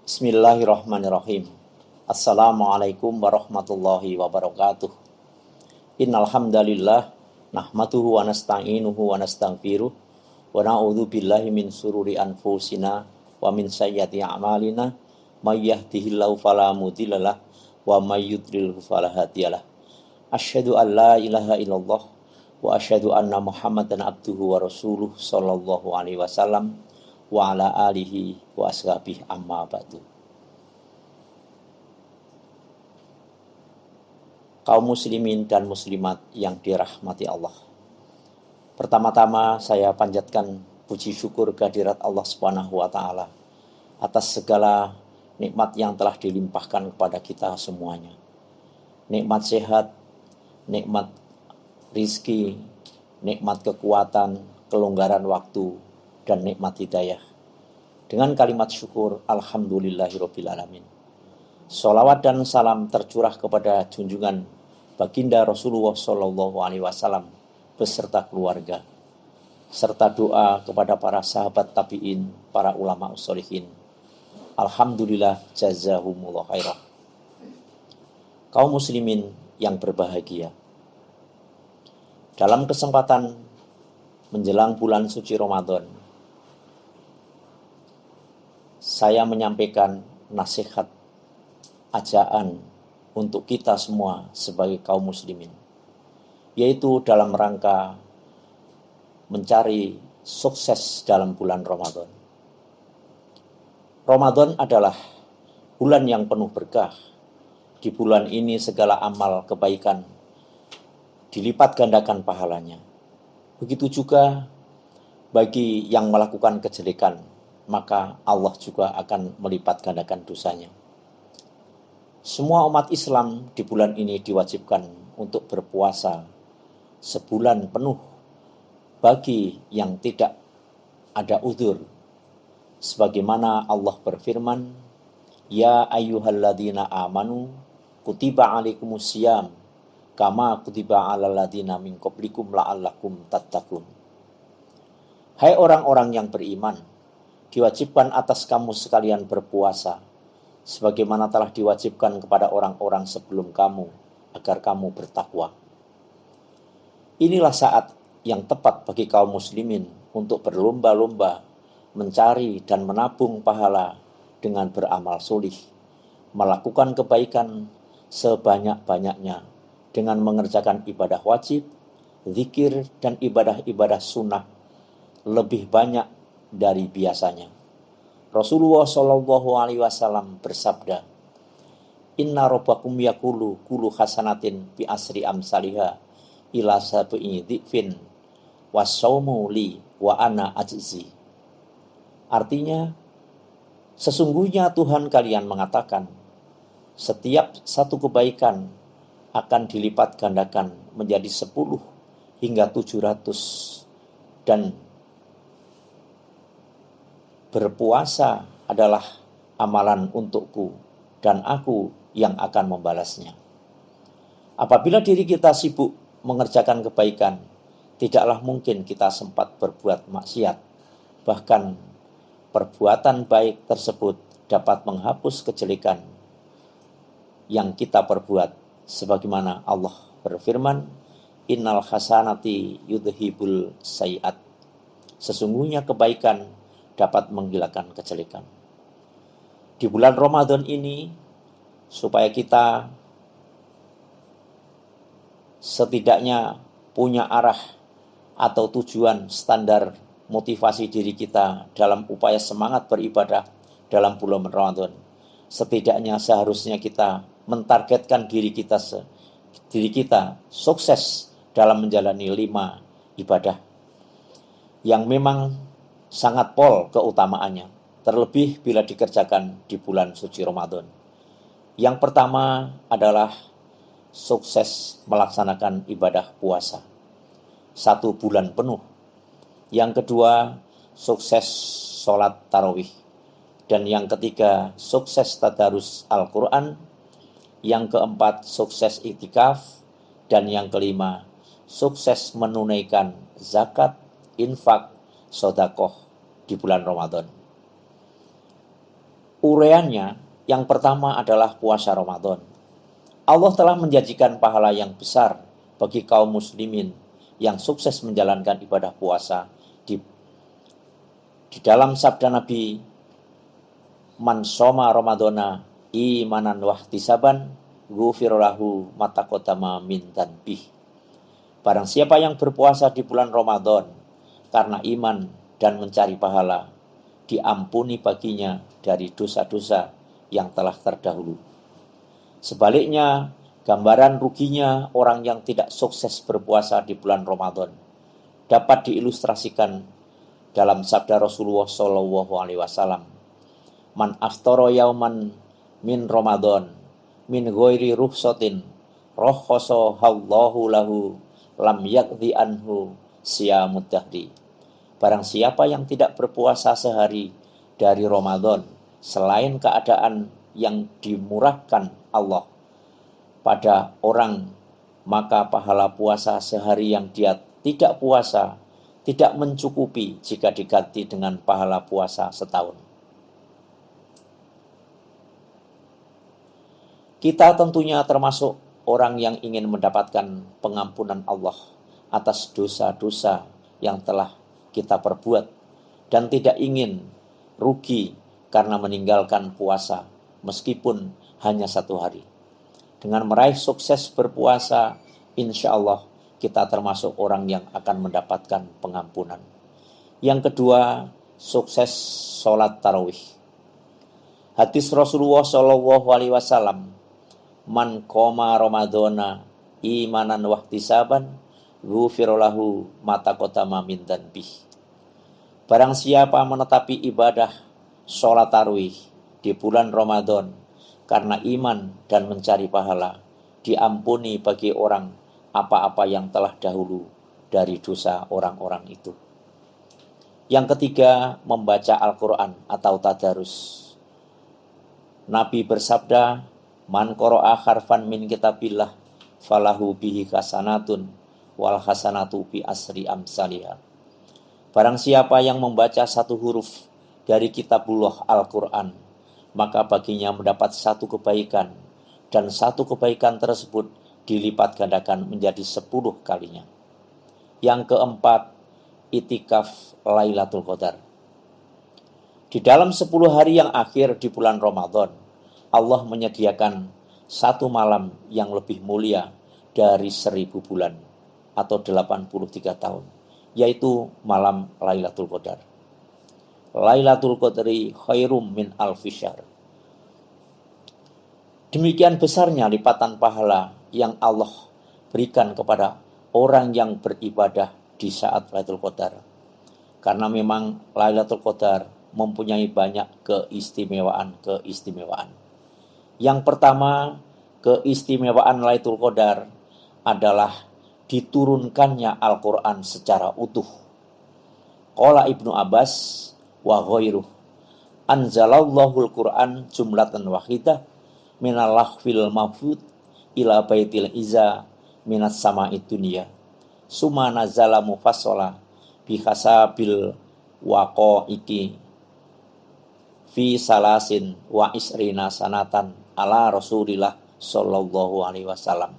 Bismillahirrahmanirrahim. Assalamualaikum warahmatullahi wabarakatuh. Innal hamdalillah nahmaduhu wa nasta'inuhu wa nastaghfiruh wa na'udzu billahi min sururi anfusina wa min sayyiati a'malina may yahdihillahu fala mudhillalah wa may yudlilhu fala hadiyalah. Asyhadu an la ilaha illallah wa asyhadu anna Muhammadan abduhu wa rasuluh sallallahu alaihi wasallam wa ala alihi wa ashabihi amma ba'du. Kaum muslimin dan muslimat yang dirahmati Allah. Pertama-tama saya panjatkan puji syukur kehadirat Allah Subhanahu wa taala atas segala nikmat yang telah dilimpahkan kepada kita semuanya. Nikmat sehat, nikmat rizki, nikmat kekuatan, kelonggaran waktu, dan nikmat hidayah. Dengan kalimat syukur, alhamdulillahirabbil alamin. Sholawat dan salam tercurah kepada junjungan baginda Rasulullah Shallallahu Alaihi Wasallam beserta keluarga, serta doa kepada para sahabat tabiin, para ulama sholihin. Alhamdulillah jazahumullah khairah. Kaum muslimin yang berbahagia, dalam kesempatan menjelang bulan suci Ramadan, saya menyampaikan nasihat ajaan untuk kita semua sebagai kaum muslimin, yaitu dalam rangka mencari sukses dalam bulan Ramadan. Ramadan adalah bulan yang penuh berkah. Di bulan ini segala amal kebaikan dilipat gandakan pahalanya. Begitu juga bagi yang melakukan kejelekan, maka Allah juga akan melipat gandakan dosanya. Semua umat Islam di bulan ini diwajibkan untuk berpuasa sebulan penuh bagi yang tidak ada uzur. Sebagaimana Allah berfirman, Ya ayyuhalladzina amanu kutiba alaikumusiyam kama kutiba alal ladzina min qablikum la'allakum tattaqun. Hai orang-orang yang beriman, diwajibkan atas kamu sekalian berpuasa sebagaimana telah diwajibkan kepada orang-orang sebelum kamu, agar kamu bertakwa. Inilah saat yang tepat bagi kaum muslimin untuk berlomba-lomba mencari dan menabung pahala dengan beramal solih, melakukan kebaikan sebanyak-banyaknya dengan mengerjakan ibadah wajib, zikir, dan ibadah-ibadah sunnah lebih banyak dari biasanya. Rasulullah Shallallahu Alaihi Wasallam bersabda, Inna robbakum yakulu kulu hasanatin bi asri amsaliha ila sab'i dhifin wasaumu li wa ana ajzi. Artinya, sesungguhnya Tuhan kalian mengatakan, setiap satu kebaikan akan dilipat gandakan menjadi 10 hingga 700, dan berpuasa adalah amalan untukku dan aku yang akan membalasnya. Apabila diri kita sibuk mengerjakan kebaikan, tidaklah mungkin kita sempat berbuat maksiat. Bahkan perbuatan baik tersebut dapat menghapus kejelekan yang kita perbuat. Sebagaimana Allah berfirman, Innal hasanati yudhibul sayiat. Sesungguhnya kebaikan dapat menghilangkan kejelekan. Di bulan Ramadan ini, supaya kita setidaknya punya arah atau tujuan standar motivasi diri kita dalam upaya semangat beribadah dalam bulan Ramadan, setidaknya seharusnya kita mentargetkan diri kita sukses dalam menjalani 5 ibadah yang memang sangat pol keutamaannya, terlebih bila dikerjakan di bulan suci Ramadan. Yang pertama adalah sukses melaksanakan ibadah puasa 1 bulan penuh. Yang kedua, sukses sholat tarawih. Dan yang ketiga, sukses tadarus Al-Quran. Yang keempat, sukses iktikaf. Dan yang kelima, sukses menunaikan zakat, infak, sedekah di bulan Ramadan. Uraiannya, yang pertama adalah puasa Ramadan. Allah telah menjanjikan pahala yang besar bagi kaum muslimin yang sukses menjalankan ibadah puasa di dalam sabda Nabi, man soma Ramadana imanan wahtisaban ghufirlahu matakotama min tanbih. Barang siapa yang berpuasa di bulan Ramadan karena iman dan mencari pahala, diampuni baginya dari dosa-dosa yang telah terdahulu. Sebaliknya, gambaran ruginya orang yang tidak sukses berpuasa di bulan Ramadan dapat diilustrasikan dalam sabda Rasulullah SAW. Man aftara yauman min Ramadan min ghairi ruhsatin rakhasa Allahu lahu lam yakdhi anhu siyamud dahri. Barang siapa yang tidak berpuasa sehari dari Ramadan selain keadaan yang dimurahkan Allah pada orang, maka pahala puasa sehari yang dia tidak puasa tidak mencukupi jika diganti dengan pahala puasa setahun. Kita tentunya termasuk orang yang ingin mendapatkan pengampunan Allah atas dosa-dosa yang telah kita perbuat dan tidak ingin rugi karena meninggalkan puasa meskipun hanya 1 hari. Dengan meraih sukses berpuasa, insya Allah kita termasuk orang yang akan mendapatkan pengampunan. Yang kedua, sukses sholat tarawih. Hadis Rasulullah SAW, man qoma Ramadana imanan wahtisaban ghufira lahu matakotama min dzanbih. Barang siapa menetapi ibadah sholat tarawih di bulan Ramadan karena iman dan mencari pahala, diampuni bagi orang apa-apa yang telah dahulu dari dosa orang-orang itu. Yang ketiga, membaca Al-Quran atau tadarus. Nabi bersabda, man qara'a harfan min kitabillah falahu bihi hasanatun wal hasanatu bi asri amsalihah. Barang siapa yang membaca 1 huruf dari kitabullah Al-Quran, maka baginya mendapat 1 kebaikan, dan 1 kebaikan tersebut dilipat gandakan menjadi 10 kalinya. Yang keempat, itikaf Lailatul Qadar. Di dalam 10 hari yang akhir di bulan Ramadan, Allah menyediakan 1 malam yang lebih mulia dari 1000 bulan atau 83 tahun, yaitu malam Lailatul Qadar. Lailatul Qadri khairum min alfi syahr. Demikian besarnya lipatan pahala yang Allah berikan kepada orang yang beribadah di saat Lailatul Qadar. Karena memang Lailatul Qadar mempunyai banyak keistimewaan. Yang pertama, keistimewaan Lailatul Qadar adalah diturunkannya Al-Quran secara utuh. Qala Ibnu Abbas wa ghairuh, anzalallahul Qur'an jumlatan wahidah minal lahfil mahfud ila baitil iza minas sama'id dunya summa nazala mufassalah bihasabil waqa'iqi fi salasin wa isrina sanatan ala Rasulillah sallallahu alaihi wasallam.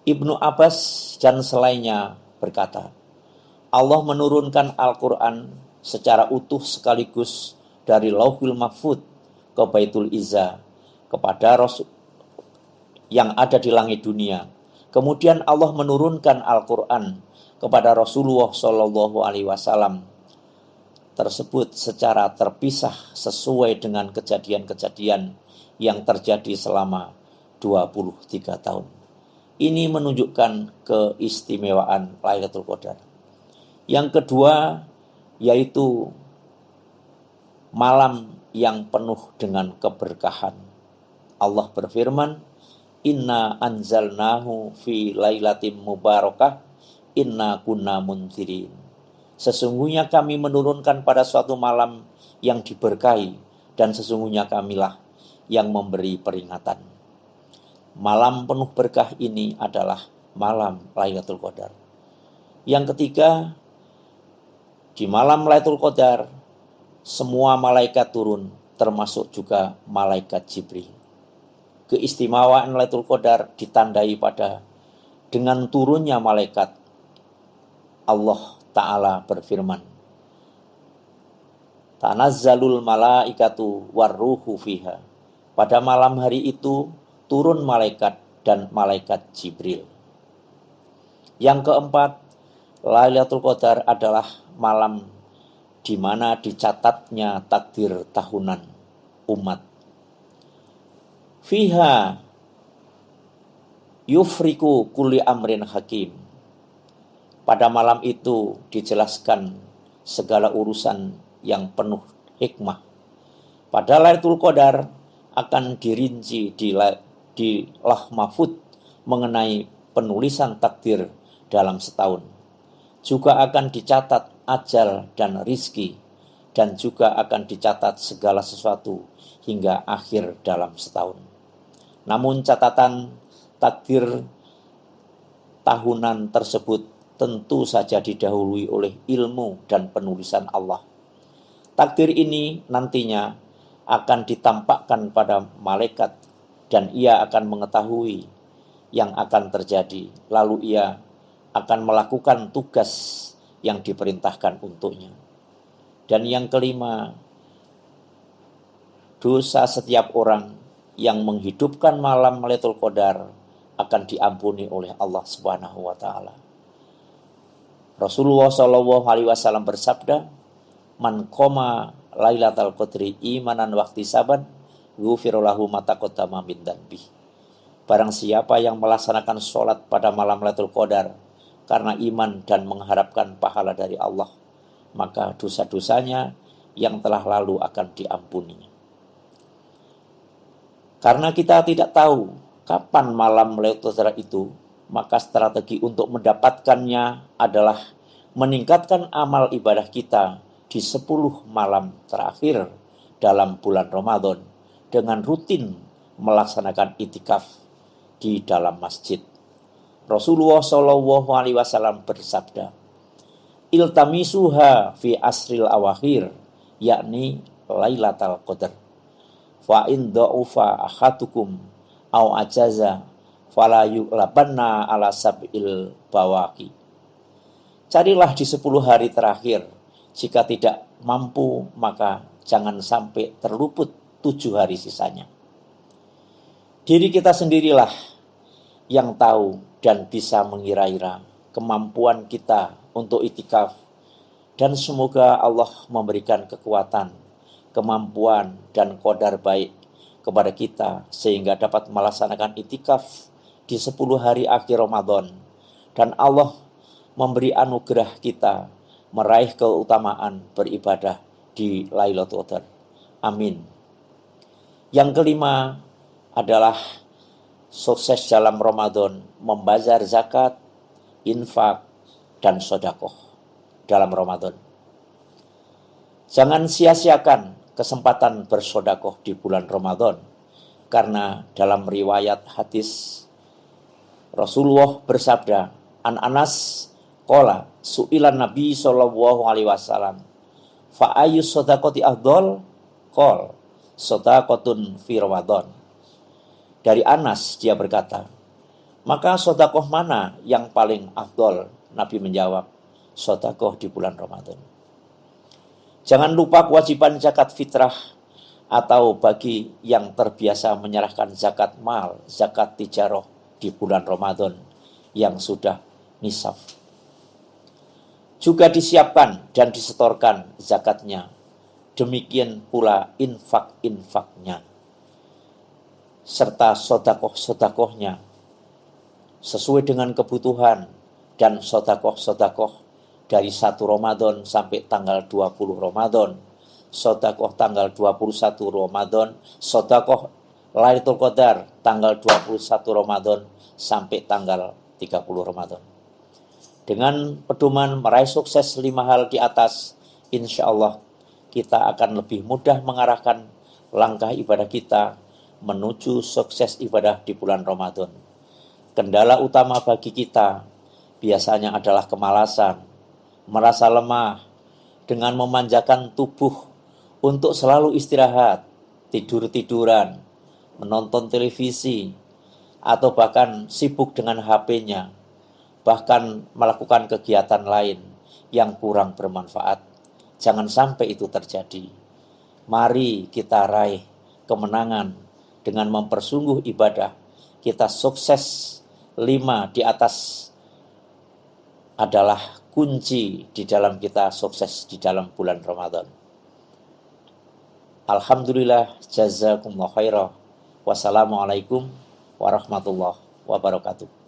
Ibnu Abbas dan selainnya berkata, Allah menurunkan Al-Quran secara utuh sekaligus dari Lauhul Mahfud ke Baitul Izza kepada Rasul yang ada di langit dunia. Kemudian Allah menurunkan Al-Quran kepada Rasulullah Shallallahu Alaihi Wasallam tersebut secara terpisah sesuai dengan kejadian-kejadian yang terjadi selama 23 tahun. Ini menunjukkan keistimewaan Lailatul Qadar. Yang kedua, yaitu malam yang penuh dengan keberkahan. Allah berfirman, Inna anzalnahu fi lailatin mubarakah, inna kunna munzirin. Sesungguhnya kami menurunkan pada suatu malam yang diberkahi, dan sesungguhnya kamilah yang memberi peringatan. Malam penuh berkah ini adalah malam Lailatul Qadar. Yang ketiga, di malam Lailatul Qadar semua malaikat turun termasuk juga malaikat Jibril. Keistimewaan Lailatul Qadar ditandai pada dengan turunnya malaikat. Allah Ta'ala berfirman, tanazzalul malaikatu warruhu fiha. Pada malam hari itu turun malaikat dan malaikat Jibril. Yang keempat, Lailatul Qadar adalah malam di mana dicatatnya takdir tahunan umat. Fiha yufriku kulli amrin hakim. Pada malam itu dijelaskan segala urusan yang penuh hikmah. Pada Lailatul Qadar akan dirinci di Lauh Mahfuz mengenai penulisan takdir dalam setahun. Juga akan dicatat ajal dan rizki, dan juga akan dicatat segala sesuatu hingga akhir dalam setahun. Namun catatan takdir tahunan tersebut tentu saja didahului oleh ilmu dan penulisan Allah. Takdir ini nantinya akan ditampakkan pada malaikat dan ia akan mengetahui yang akan terjadi. Lalu ia akan melakukan tugas yang diperintahkan untuknya. Dan yang kelima, dosa setiap orang yang menghidupkan malam Lailatul Qadar akan diampuni oleh Allah Subhanahu wa taala. Rasulullah Shallallahu alaihi wasallam bersabda, "Man qoma Lailatul Qadri imanan wahtisaban, ghufira lahu ma taqaddama min dzanbi." Barang siapa yang melaksanakan sholat pada malam Lailatul Qadar karena iman dan mengharapkan pahala dari Allah, maka dosa-dosanya yang telah lalu akan diampuni. Karena kita tidak tahu kapan malam Lailatul Qadar itu, maka strategi untuk mendapatkannya adalah meningkatkan amal ibadah kita di 10 malam terakhir dalam bulan Ramadan dengan rutin melaksanakan itikaf di dalam masjid. Rasulullah Shallallahu alaihi wasallam bersabda, "Iltamisuha fi asril awakhir," yakni Lailatul Qadar. Fa in dha'ufa ahadukum au ajaza fala yuqlabanna ala sab'il bawaqi. Carilah di 10 hari terakhir. Jika tidak mampu, maka jangan sampai terluput 7 hari sisanya. Diri kita sendirilah yang tahu dan bisa mengira-ira kemampuan kita untuk itikaf. Dan semoga Allah memberikan kekuatan, kemampuan, dan qadar baik kepada kita sehingga dapat melaksanakan itikaf di 10 hari akhir Ramadan. Dan Allah memberi anugerah kita meraih keutamaan beribadah di Lailatul Qadar. Amin. Yang kelima adalah sukses dalam Ramadan, membazar zakat, infak, dan sedekah dalam Ramadan. Jangan sia-siakan kesempatan bersedekah di bulan Ramadan, karena dalam riwayat hadis Rasulullah bersabda, An Anas qala su'ilan Nabi sallallahu alaihi wasallam fa ayyu shadaqati afdal qol shadaqatun fi Ramadan. Dari Anas dia berkata, maka sedekah mana yang paling afdol? Nabi menjawab, sedekah di bulan Ramadan. Jangan lupa kewajiban zakat fitrah atau bagi yang terbiasa menyerahkan zakat mal, zakat tijarah di bulan Ramadan yang sudah nisab. Juga disiapkan dan disetorkan zakatnya. Demikian pula infak-infaknya. Serta sodakoh-sodakohnya sesuai dengan kebutuhan dan sodakoh-sodakoh dari 1 Ramadan sampai tanggal 20 Ramadan, sodakoh tanggal 21 Ramadan, sodakoh Lailatul Qadar tanggal 21 Ramadan sampai tanggal 30 Ramadan. Dengan pedoman meraih sukses 5 hal di atas, insya Allah kita akan lebih mudah mengarahkan langkah ibadah kita menuju sukses ibadah di bulan Ramadan. Kendala utama bagi kita biasanya adalah kemalasan, merasa lemah, dengan memanjakan tubuh untuk selalu istirahat, tidur-tiduran, menonton televisi, atau bahkan sibuk dengan HP-nya, bahkan melakukan kegiatan lain yang kurang bermanfaat. Jangan sampai itu terjadi. Mari kita raih kemenangan dengan mempersungguh ibadah. Kita sukses. 5 di atas adalah kunci di dalam kita sukses di dalam bulan Ramadan. Alhamdulillah, jazakumullah khairah. Wassalamualaikum warahmatullahi wabarakatuh.